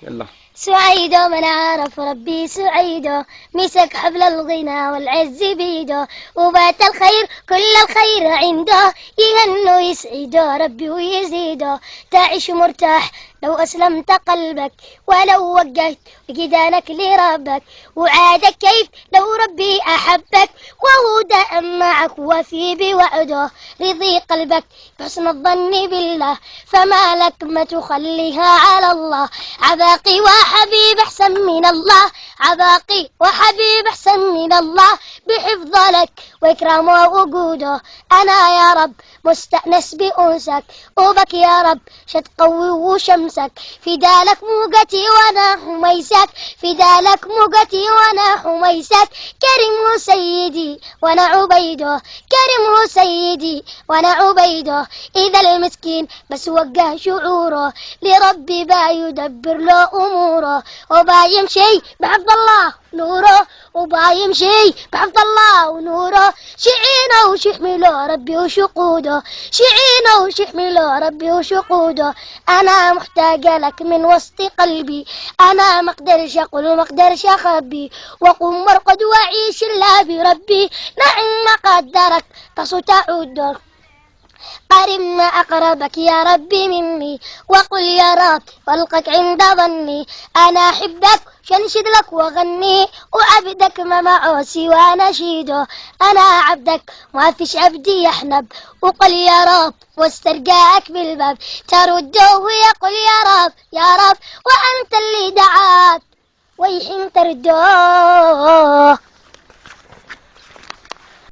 يلا. سعيد من عرف ربي سعيد، مسك حبل الغنى والعز بيده، وبات الخير كل الخير عنده، يهنو يسعده ربي ويزيده. تعيش مرتاح لو أسلمت قلبك، ولو وجهت وجدانك لربك، وعادك كيف لو ربي أحبك، وهو دائم معك وفي بوعده. رضي قلبك بحسن الظن بالله، فما لك ما تخليها على الله. عباقي وحبيب أحسن من الله، عباقي وحبيب أحسن من الله، بحفظ لك وإكرامه ووجوده. أنا يا رب مستأنس بأنسك، وبك يا رب شتقوي وشمسك، فدالك موجتي وانا حميسك، فدالك موجتي وانا حميسك. كريم سيدي وانا عبيده، كريم سيدي وانا عبيده. إذا المسكين بس وجه شعوره لربي با يدبر له أموره، وبا يمشي بحفظ الله نوره، وبا يمشي بحفظ الله ونوره. شعينه وشحمله ربي وشقوده، شعينه وشحمله ربي وشقوده. أنا محتاجة لك من وسط قلبي، أنا مقدرش أقول ومقدرش أخبي، وقم وارقد وعيش الله بربي. نعم ما قدرك تصو تعود، قرب ما أقربك يا ربي مني، وقل يا رب والقك عند ظني. أنا أحبك شنشد لك وغني، وعبدك ما معه سوى نشيده. أنا عبدك ما فيش عبدي يحنب، وقل يا رب واسترجاك بالباب، ترده ويقول يا رب يا رب، وأنت اللي دعاك ويحين ترده.